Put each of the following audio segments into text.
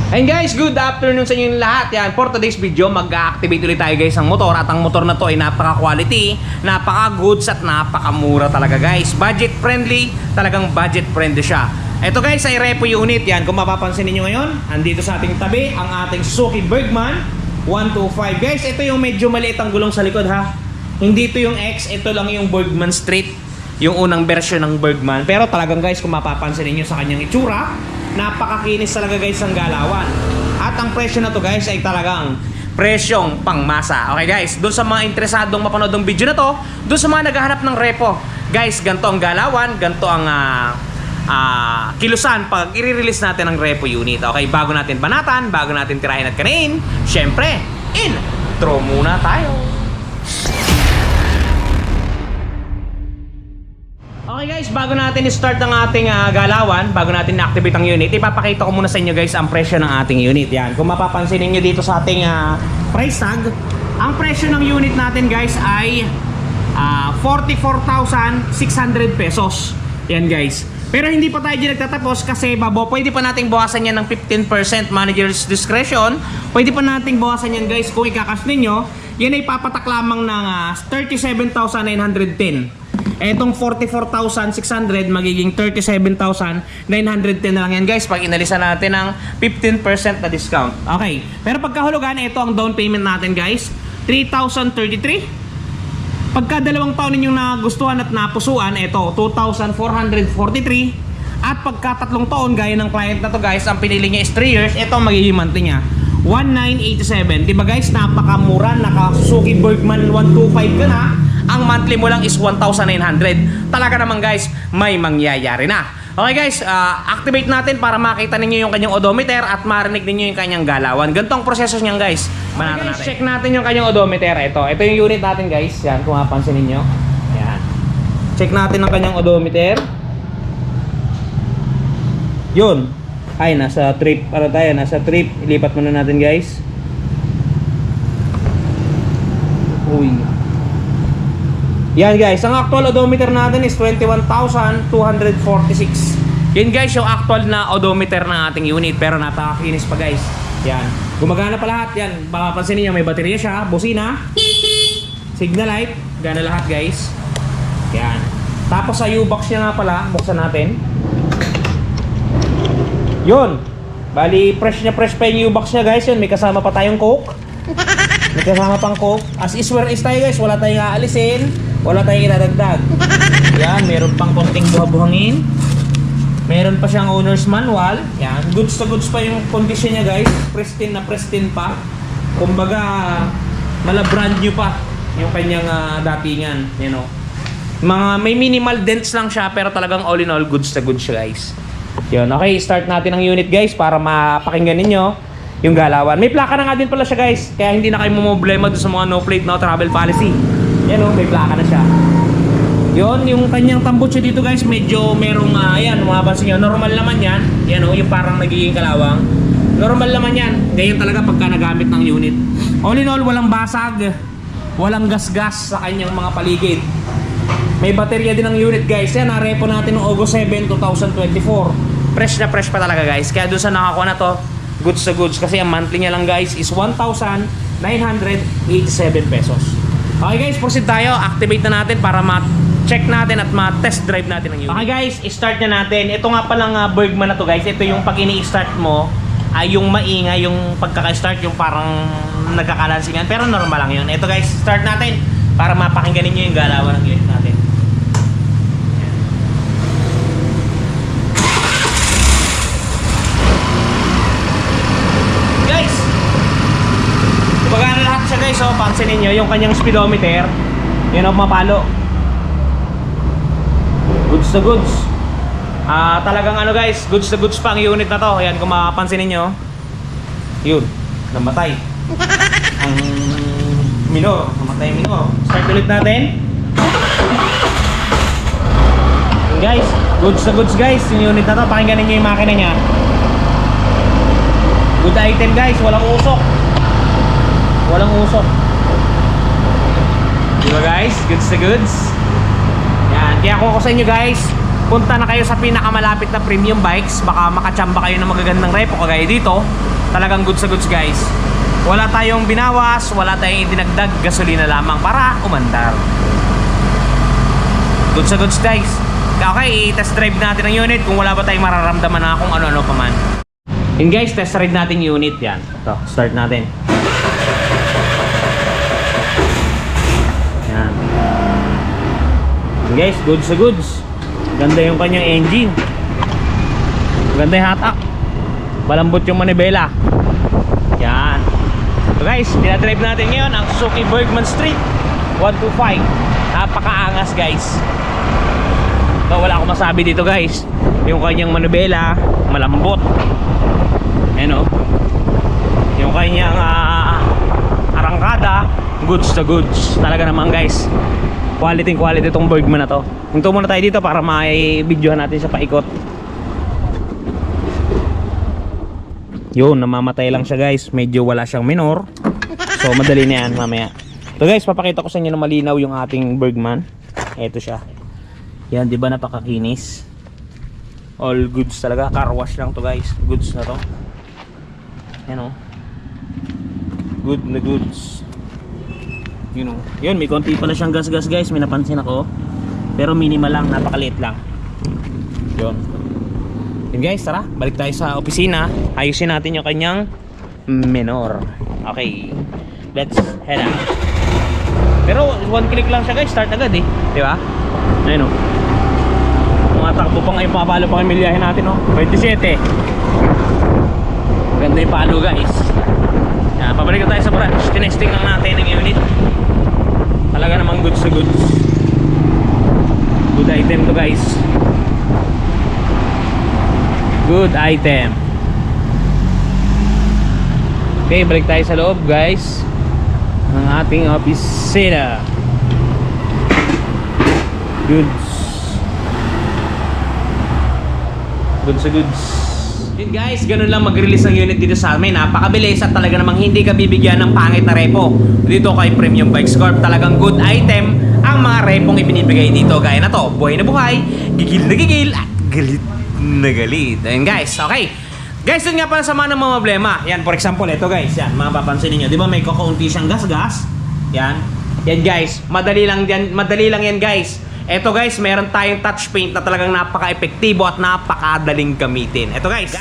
And guys, good afternoon sa inyo lahat. Yan, for today's video, mag-activate ulit tayo guys ng motor. At ang motor na to ay napaka-quality, napaka-goods at napaka-mura talaga guys. Budget friendly, talagang budget friendly siya. Ito guys ay repo unit. Yan, kung mapapansin niyo ngayon, andito sa ating tabi ang ating Suzuki Bergman 125. Guys, ito yung medyo maliit ang gulong sa likod ha. Hindi ito yung X, ito lang yung Bergman Street, yung unang version ng Bergman. Pero talagang guys, kung mapapansin niyo sa kanyang itsura, napakakinis talaga guys ang galawan. At ang presyo na to guys ay talagang presyong pangmasa. Okay guys, doon sa mga interesadong mapanood ng video na to, doon sa mga naghahanap ng repo, guys, ganito ang galawan, ganito ang kilusan pag i-release natin ang repo unit. Okay, bago natin banatan, bago natin tirahin at kanin, syempre, intro muna tayo. Okay guys, bago natin i-start ang ating galawan, bago natin na-activate ang unit, ipapakita ko muna sa inyo guys ang presyo ng ating unit. Yan, kung mapapansin niyo dito sa ating price tag, ang presyo ng unit natin guys ay 44,600 pesos. Yan guys. Pero hindi pa tayo dyan nagtatapos kasi pwede pa nating bawasan yan ng 15% manager's discretion. Pwede pa nating bawasan yan guys kung ikakas ninyo. Yan ay papatak lamang ng 37,910. Etong 44,600 magiging 37,910 na lang yan guys pag inalisan natin ng 15% na discount. Okay, pero pagkahulugan, ito ang down payment natin guys, 3,033. Pagka 2 taon ninyong nagustuhan at napusuan, ito 2,443. At pagka 3 taon, gaya ng client na to guys, ang pinili niya is 3 years, ito magiging monthly niya 1,987. Diba guys, napakamura, naka Suzuki Bergman 125 ka na, ang monthly mo lang is 1,900. Talaga naman guys, may mangyayari na. Okay guys, activate natin para makita ninyo yung kanyang odometer at marinig ninyo yung kanyang galawan. Ganito ang proseso niyan guys. Okay guys, check natin yung kanyang odometer. Ito yung unit natin guys. Yan, kung mapansin ninyo. Yan. Check natin ang kanyang odometer. Yun. Ay, nasa trip. Ano tayo? Nasa trip. Ilipat muna natin guys. Uy. Yan guys, ang actual odometer natin is 21,246. Yan guys, yung actual na odometer ng ating unit. Pero napakakinis pa guys. Yan, gumagana pa lahat. Yan, mapapansin niyo may baterya siya, busina, signal light, gana lahat guys. Yan. Tapos sa U-box niya nga pala, buksan natin. Yun, bali fresh pa yung U-box niya guys. Yun, may kasama pa tayong coke. May kasama pang coke. As is where is tayo guys, wala tayong aalisin, wala tayong idadagdag. Yan, meron pang konting buha-buhangin. Meron pa siyang owner's manual. Yan, goods to goods pa yung condition niya guys. Pristine na pristine pa. Kumbaga, mala brand new pa yung kanyang datingan, you know. May minimal dents lang siya pero talagang all in all goods to goods siya guys. Yun, okay, start natin ang unit guys para mapakinggan ninyo yung galawan. May plaka na nga din pala siya guys, kaya hindi na kayo problema doon sa mga no plate, no travel policy. Yan o, may plaka na siya. Yun, yung kanyang tambucho dito guys, medyo merong, ayan, mapapansin nyo, normal naman yan. Yan o, yung parang nagiging kalawang. Normal naman yan, ganyan talaga pagka nagamit ng unit. All in all, walang basag, walang gas-gas sa kanyang mga paligid. May baterya din ang unit guys. Yan, narepo natin noong August 7, 2024. Fresh na fresh pa talaga guys. Kaya doon sa nakakuha na to, goods to goods. Kasi ang monthly niya lang guys is 1,987 pesos. Okay guys, proceed tayo. Activate na natin para ma-check natin at ma-test drive natin ang unit. Okay guys, i-start na natin. Ito nga palang Bergman na to guys. Ito yung pag ini-start mo, ay yung maingay, yung pagkaka-start, yung parang nagkakalansingan. Pero normal lang yun. Ito guys, start natin para mapakinggan ninyo yung galawan ng unit natin. Guys, pagana lahat siya guys, oh, pansinin nyo yung kanyang speedometer. Yun o, mapalo. Goods to goods. Talagang ano guys, goods to goods pa ang unit na to. Ayan, kung mapapansin niyo. Yun, namatay. Ang minor, namatay yung minor. Start ulit natin. Ayan guys, goods to goods guys. Yung unit na to, pakinggan niyo yung makina niya. Good item guys, walang usok. Walang usok. Diba guys, goods to goods. Yan, kaya kung ako sa inyo guys, punta na kayo sa pinakamalapit na premium bikes. Baka makachamba kayo ng magagandang repo kagaya dito. Talagang goods sa goods guys. Wala tayong binawas, wala tayong idinagdag, gasolina lamang para umandar. Goods sa goods guys. Okay, i-test drive natin ang unit kung wala ba tayong mararamdaman na kung ano-ano pa man. Yun guys, test drive natin yung unit yan. Ito, start natin. Yan. Yun guys, goods sa goods. Ganda yung kanyang engine. Ganda yung hatak. Malambot yung manibela. Yan. So guys, dinadrive natin ngayon ang Suzuki Bergman Street 125. Napakaangas guys. So wala akong masabi dito guys. Yung kanyang manibela malambot. Ayan o. Yung kanyang arangkada, goods to goods. Talaga naman guys. Quality itong Bergman na to. Hinto muna tayo dito para ma-videohan natin sa paikot. Yun, namamatay lang siya guys. Medyo wala siyang minor. So madali na yan mamaya. So guys, papakita ko sa inyo na malinaw yung ating Bergman. Ito siya. Yan, di ba napakakinis? All goods talaga. Car wash lang to guys. Goods na to. Yan o. Good na goods. Yun o. Yun, may konti pala siyang gas guys. May napansin ako. Pero minimal lang, napakaliit lang. Yun. Yun guys, tara, balik tayo sa opisina. Ayusin natin yung kanyang minor. Okay, let's head out. Pero one click lang siya guys, start agad eh. Diba? Ayun o. Mga takbo pang ay pabalo pang milyahin natin o. 27. Ganda yung palo guys. Yan, pabalik na tayo sa branch. Tinesting lang natin ng unit. Talaga namang goods to goods. Good item to guys. Good item. Okay, balik tayo sa loob guys ng ating opisina. Goods. Goods sa goods. Yun guys, ganun lang mag-release ng unit dito sa amin. Napakabilis at talaga namang hindi ka bibigyan ng pangit na repo. Dito kay Premium Bikes Corp, talagang good item ang mga repong ibinibigay dito. Gaya na to, buhay na buhay, gigil na gigil, at galit na galit. Ayun guys, okay. Guys, yun nga pala sa mga problema. Yan, for example, ito guys, yan, mapapansin niyo, 'di ba may kakaunti siyang gas-gas? Yan. Yan guys, madali lang yan guys. Ito guys, meron tayong touch paint na talagang napaka-epektibo at napakadaling gamitin. Ito guys,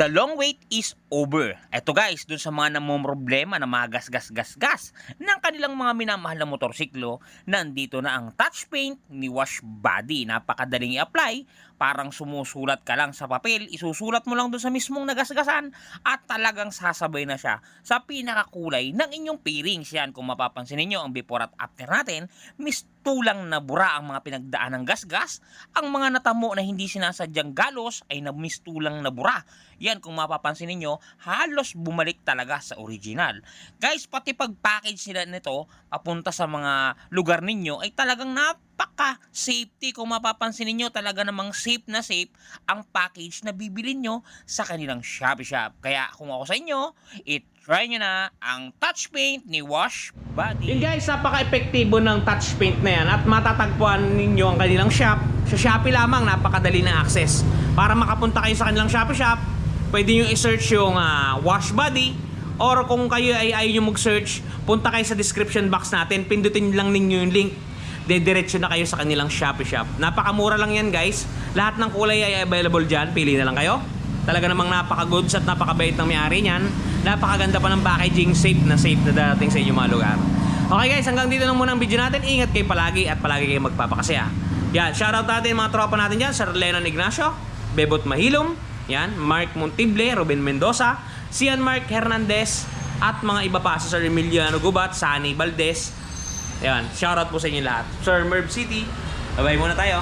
the long wait is over. Ito guys, dun sa mga namomroblema na mga gas ng kanilang mga minamahal na motorsiklo, nandito na ang touch paint ni Wash Body. Napakadaling i-apply, parang sumusulat ka lang sa papel, isusulat mo lang dun sa mismong nagasgasan at talagang sasabay na siya sa pinakakulay ng inyong pairings. Yan, kung mapapansin niyo ang before at after natin, mistulang na bura ang mga pinagdaan ng gasgas. Ang mga natamo na hindi sinasadyang galos ay mistulang na bura. Yan, kung mapapansin niyo, halos bumalik talaga sa original. Guys, pati pag-package nila nito papunta sa mga lugar ninyo ay talagang napaka-safety. Kung mapapansin niyo, talaga namang safe na safe ang package na bibili nyo sa kanilang Shopee Shop. Kaya kung ako sa inyo, try nyo na ang touch paint ni Wash Body. Yun guys, napaka-epektibo ng touch paint na yan at matatagpuan ninyo ang kanilang shop. Sa Shopee lamang, napakadali na access. Para makapunta kayo sa kanilang Shopee Shop, pwede nyo i-search yung Wash Body, or kung kayo ay ayaw nyo mag-search, punta kayo sa description box natin, pindutin lang ninyo yung link, dediretso na kayo sa kanilang Shopee Shop. Napakamura lang yan guys, lahat ng kulay ay available dyan, pili na lang kayo. Talaga namang napaka-goods at napakabait ng may-ari niyan. Napakaganda pa ng packaging, safe na darating sa inyong mga lugar. Okay guys, hanggang dito lang muna ang video natin. Ingat kayo palagi at palagi kayo magpapakasaya. Yan, shoutout natin mga tropa natin dyan, Sir Lennon Ignacio, Bebot Mahilom, yan, Mark Montible, Ruben Mendoza, Cian Mark Hernandez, at mga iba pa, si Sir Emiliano Gubat, Sani Valdez. Yan, shoutout po sa inyo lahat. Sir Merv City, bye-bye muna tayo.